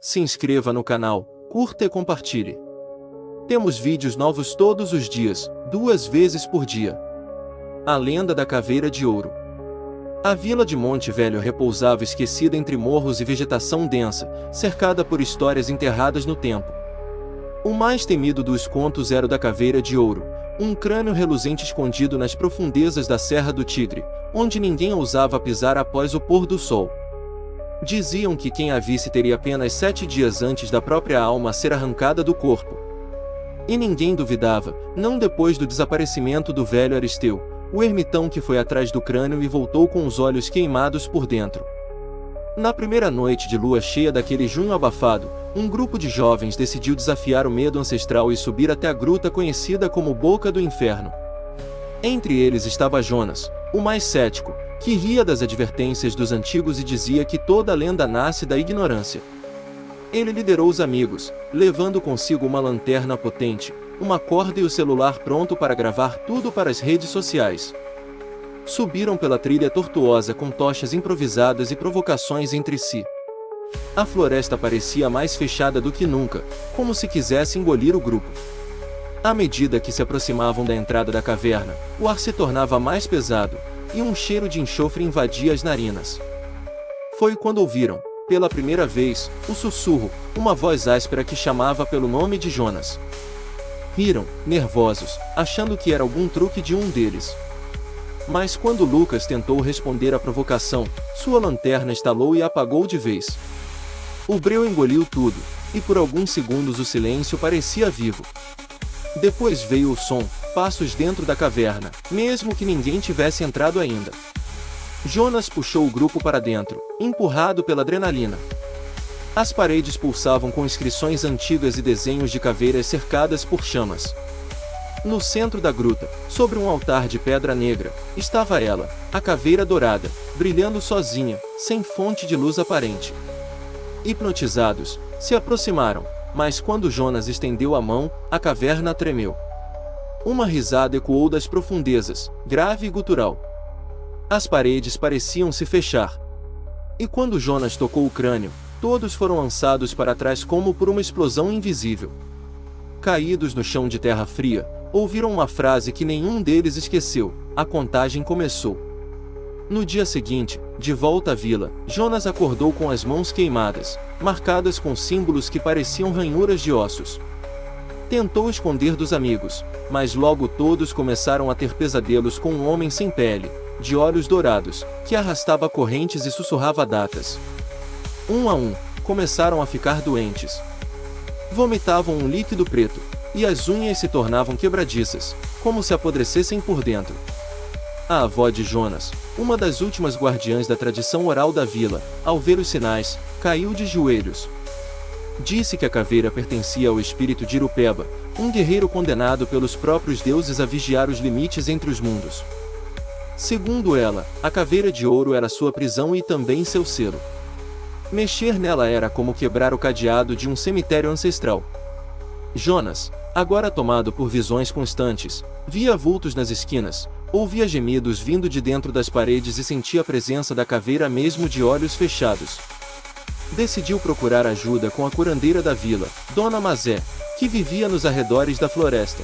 se inscreva no canal, curta e compartilhe. Temos vídeos novos todos os dias, 2 vezes por dia. A lenda da Caveira de Ouro. A vila de Monte Velho repousava esquecida entre morros e vegetação densa, cercada por histórias enterradas no tempo. O mais temido dos contos era o da Caveira de Ouro, um crânio reluzente escondido nas profundezas da Serra do Tigre, onde ninguém ousava pisar após o pôr do sol. Diziam que quem a visse teria apenas 7 dias antes da própria alma ser arrancada do corpo. E ninguém duvidava, não depois do desaparecimento do velho Aristeu, o ermitão que foi atrás do crânio e voltou com os olhos queimados por dentro. Na primeira noite de lua cheia daquele junho abafado, um grupo de jovens decidiu desafiar o medo ancestral e subir até a gruta conhecida como Boca do Inferno. Entre eles estava Jonas, o mais cético, que ria das advertências dos antigos e dizia que toda lenda nasce da ignorância. Ele liderou os amigos, levando consigo uma lanterna potente, uma corda e o celular pronto para gravar tudo para as redes sociais. Subiram pela trilha tortuosa com tochas improvisadas e provocações entre si. A floresta parecia mais fechada do que nunca, como se quisesse engolir o grupo. À medida que se aproximavam da entrada da caverna, o ar se tornava mais pesado, e um cheiro de enxofre invadia as narinas. Foi quando ouviram, pela primeira vez, o sussurro, uma voz áspera que chamava pelo nome de Jonas. Riram, nervosos, achando que era algum truque de um deles. Mas quando Lucas tentou responder à provocação, sua lanterna estalou e apagou de vez. O breu engoliu tudo, e por alguns segundos o silêncio parecia vivo. Depois veio o som, passos dentro da caverna, mesmo que ninguém tivesse entrado ainda. Jonas puxou o grupo para dentro, empurrado pela adrenalina. As paredes pulsavam com inscrições antigas e desenhos de caveiras cercadas por chamas. No centro da gruta, sobre um altar de pedra negra, estava ela, a caveira dourada, brilhando sozinha, sem fonte de luz aparente. Hipnotizados, se aproximaram, mas quando Jonas estendeu a mão, a caverna tremeu. Uma risada ecoou das profundezas, grave e gutural. As paredes pareciam se fechar. E quando Jonas tocou o crânio, todos foram lançados para trás como por uma explosão invisível. Caídos no chão de terra fria, ouviram uma frase que nenhum deles esqueceu: a contagem começou. No dia seguinte, de volta à vila, Jonas acordou com as mãos queimadas, marcadas com símbolos que pareciam ranhuras de ossos. Tentou esconder dos amigos, mas logo todos começaram a ter pesadelos com um homem sem pele, de olhos dourados, que arrastava correntes e sussurrava datas. Um a um, começaram a ficar doentes. Vomitavam um líquido preto, e as unhas se tornavam quebradiças, como se apodrecessem por dentro. A avó de Jonas, uma das últimas guardiãs da tradição oral da vila, ao ver os sinais, caiu de joelhos. Disse que a caveira pertencia ao espírito de Irupeba, um guerreiro condenado pelos próprios deuses a vigiar os limites entre os mundos. Segundo ela, a Caveira de Ouro era sua prisão e também seu selo. Mexer nela era como quebrar o cadeado de um cemitério ancestral. Jonas, agora tomado por visões constantes, via vultos nas esquinas, ouvia gemidos vindo de dentro das paredes e sentia a presença da caveira mesmo de olhos fechados. Decidiu procurar ajuda com a curandeira da vila, Dona Mazé, que vivia nos arredores da floresta.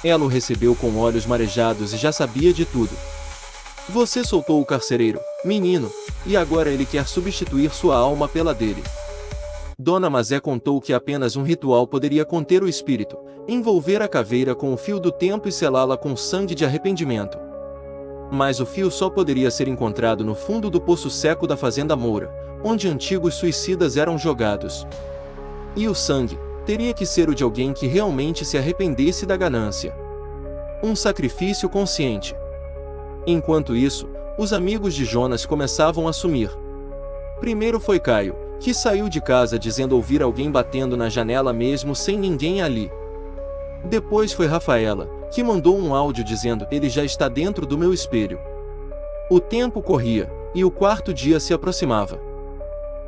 Ela o recebeu com olhos marejados e já sabia de tudo. Você soltou o carcereiro, menino, e agora ele quer substituir sua alma pela dele. Dona Mazé contou que apenas um ritual poderia conter o espírito, envolver a caveira com o fio do tempo e selá-la com sangue de arrependimento. Mas o fio só poderia ser encontrado no fundo do poço seco da Fazenda Moura, onde antigos suicidas eram jogados. E o sangue teria que ser o de alguém que realmente se arrependesse da ganância. Um sacrifício consciente. Enquanto isso, os amigos de Jonas começavam a sumir. Primeiro foi Caio, que saiu de casa dizendo ouvir alguém batendo na janela mesmo sem ninguém ali. Depois foi Rafaela, que mandou um áudio dizendo: ele já está dentro do meu espelho. O tempo corria, e o 4º dia se aproximava.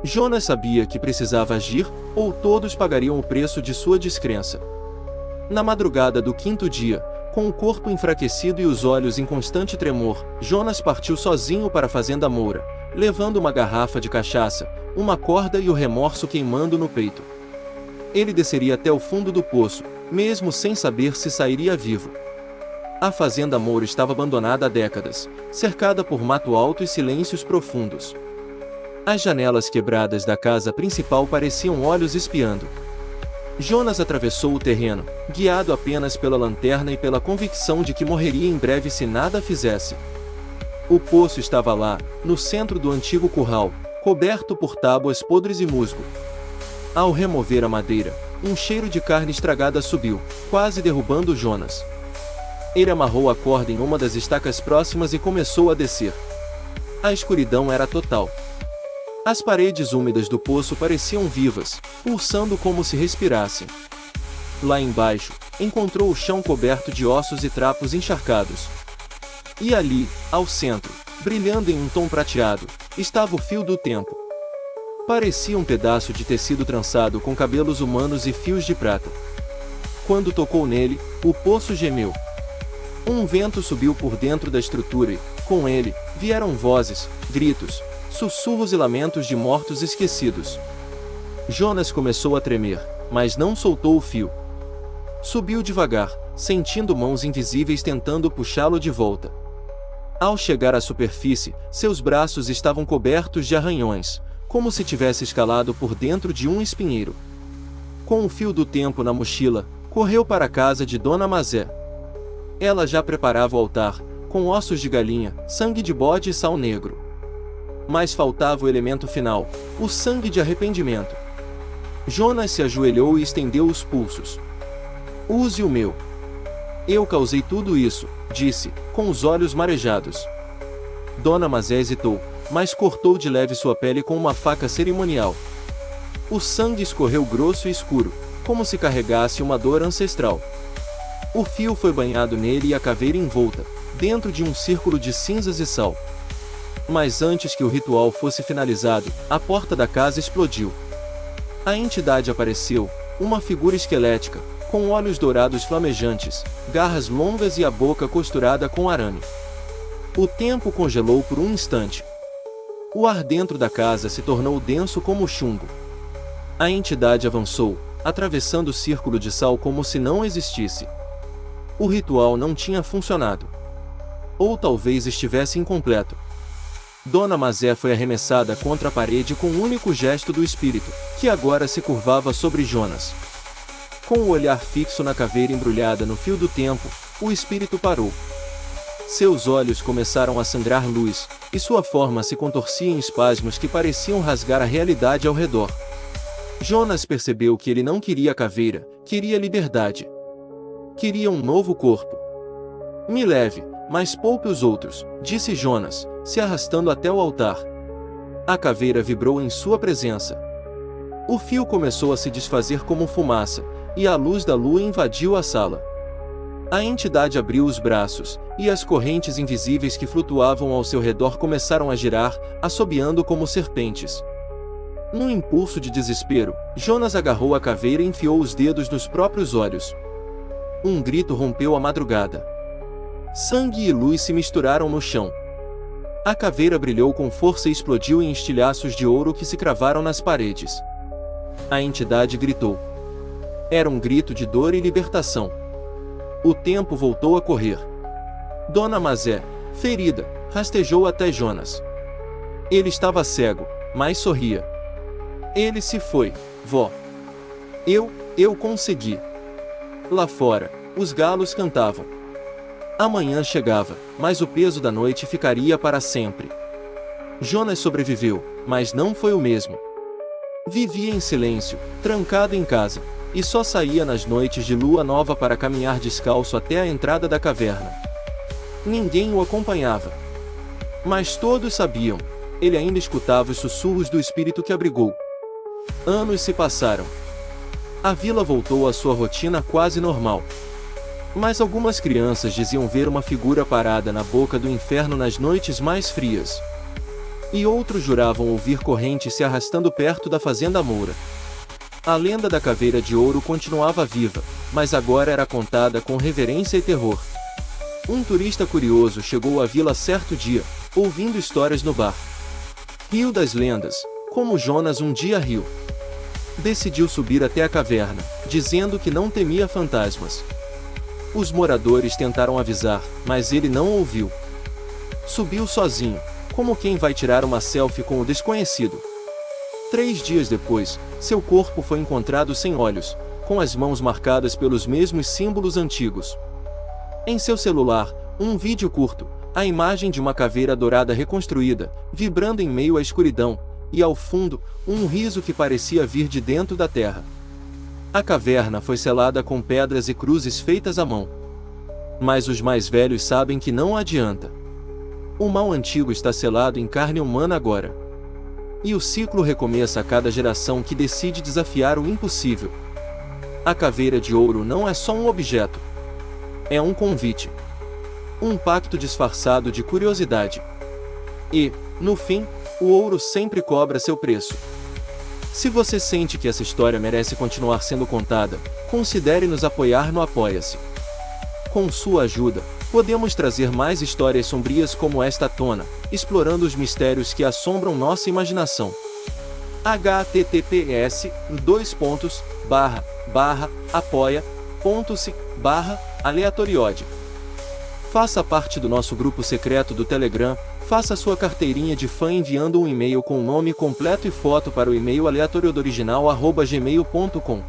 Jonas sabia que precisava agir, ou todos pagariam o preço de sua descrença. Na madrugada do 5º dia, com o corpo enfraquecido e os olhos em constante tremor, Jonas partiu sozinho para a Fazenda Moura, levando uma garrafa de cachaça, uma corda e o remorso queimando no peito. Ele desceria até o fundo do poço, mesmo sem saber se sairia vivo. A fazenda Moura estava abandonada há décadas, cercada por mato alto e silêncios profundos. As janelas quebradas da casa principal pareciam olhos espiando. Jonas atravessou o terreno, guiado apenas pela lanterna e pela convicção de que morreria em breve se nada fizesse. O poço estava lá, no centro do antigo curral, coberto por tábuas podres e musgo. Ao remover a madeira, um cheiro de carne estragada subiu, quase derrubando Jonas. Ele amarrou a corda em uma das estacas próximas e começou a descer. A escuridão era total. As paredes úmidas do poço pareciam vivas, pulsando como se respirassem. Lá embaixo, encontrou o chão coberto de ossos e trapos encharcados. E ali, ao centro, brilhando em um tom prateado, estava o fio do tempo. Parecia um pedaço de tecido trançado com cabelos humanos e fios de prata. Quando tocou nele, o poço gemeu. Um vento subiu por dentro da estrutura e, com ele, vieram vozes, gritos, sussurros e lamentos de mortos esquecidos. Jonas começou a tremer, mas não soltou o fio. Subiu devagar, sentindo mãos invisíveis tentando puxá-lo de volta. Ao chegar à superfície, seus braços estavam cobertos de arranhões, como se tivesse escalado por dentro de um espinheiro. Com o fio do tempo na mochila, correu para a casa de Dona Mazé. Ela já preparava o altar, com ossos de galinha, sangue de bode e sal negro. Mas faltava o elemento final, o sangue de arrependimento. Jonas se ajoelhou e estendeu os pulsos. "Use o meu." "Eu causei tudo isso", disse, com os olhos marejados. Dona Mazé hesitou, mas cortou de leve sua pele com uma faca cerimonial. O sangue escorreu grosso e escuro, como se carregasse uma dor ancestral. O fio foi banhado nele e a caveira envolta, dentro de um círculo de cinzas e sal. Mas antes que o ritual fosse finalizado, a porta da casa explodiu. A entidade apareceu, uma figura esquelética, com olhos dourados flamejantes, garras longas e a boca costurada com arame. O tempo congelou por um instante. O ar dentro da casa se tornou denso como chumbo. A entidade avançou, atravessando o círculo de sal como se não existisse. O ritual não tinha funcionado. Ou talvez estivesse incompleto. Dona Mazé foi arremessada contra a parede com um único gesto do espírito, que agora se curvava sobre Jonas. Com o olhar fixo na caveira embrulhada no fio do tempo, o espírito parou. Seus olhos começaram a sangrar luz, e sua forma se contorcia em espasmos que pareciam rasgar a realidade ao redor. Jonas percebeu que ele não queria a caveira, queria liberdade. Queria um novo corpo. "Me leve, mas poupe os outros", disse Jonas, se arrastando até o altar. A caveira vibrou em sua presença. O fio começou a se desfazer como fumaça, e a luz da lua invadiu a sala. A entidade abriu os braços, e as correntes invisíveis que flutuavam ao seu redor começaram a girar, assobiando como serpentes. Num impulso de desespero, Jonas agarrou a caveira e enfiou os dedos nos próprios olhos. Um grito rompeu a madrugada. Sangue e luz se misturaram no chão. A caveira brilhou com força e explodiu em estilhaços de ouro que se cravaram nas paredes. A entidade gritou. Era um grito de dor e libertação. O tempo voltou a correr. Dona Mazé, ferida, rastejou até Jonas. Ele estava cego, mas sorria. "Ele se foi, vó. Eu consegui." Lá fora, os galos cantavam. A manhã chegava, mas o peso da noite ficaria para sempre. Jonas sobreviveu, mas não foi o mesmo. Vivia em silêncio, trancado em casa, e só saía nas noites de lua nova para caminhar descalço até a entrada da caverna. Ninguém o acompanhava. Mas todos sabiam, ele ainda escutava os sussurros do espírito que abrigou. Anos se passaram. A vila voltou à sua rotina quase normal. Mas algumas crianças diziam ver uma figura parada na boca do inferno nas noites mais frias. E outros juravam ouvir correntes se arrastando perto da fazenda Moura. A lenda da caveira de ouro continuava viva, mas agora era contada com reverência e terror. Um turista curioso chegou à vila certo dia, ouvindo histórias no bar. Rio das lendas, como Jonas um dia riu. Decidiu subir até a caverna, dizendo que não temia fantasmas. Os moradores tentaram avisar, mas ele não ouviu. Subiu sozinho, como quem vai tirar uma selfie com o desconhecido. 3 dias depois, seu corpo foi encontrado sem olhos, com as mãos marcadas pelos mesmos símbolos antigos. Em seu celular, um vídeo curto, a imagem de uma caveira dourada reconstruída, vibrando em meio à escuridão, e ao fundo, um riso que parecia vir de dentro da terra. A caverna foi selada com pedras e cruzes feitas à mão. Mas os mais velhos sabem que não adianta. O mal antigo está selado em carne humana agora. E o ciclo recomeça a cada geração que decide desafiar o impossível. A caveira de ouro não é só um objeto. É um convite. Um pacto disfarçado de curiosidade. E, no fim, o ouro sempre cobra seu preço. Se você sente que essa história merece continuar sendo contada, considere nos apoiar no Apoia-se. Com sua ajuda, podemos trazer mais histórias sombrias como esta à tona, explorando os mistérios que assombram nossa imaginação. https://apoia.se/aleatoriode. Faça parte do nosso grupo secreto do Telegram. Faça sua carteirinha de fã enviando um e-mail com o nome completo e foto para o e-mail aleatoriodoriginal@gmail.com.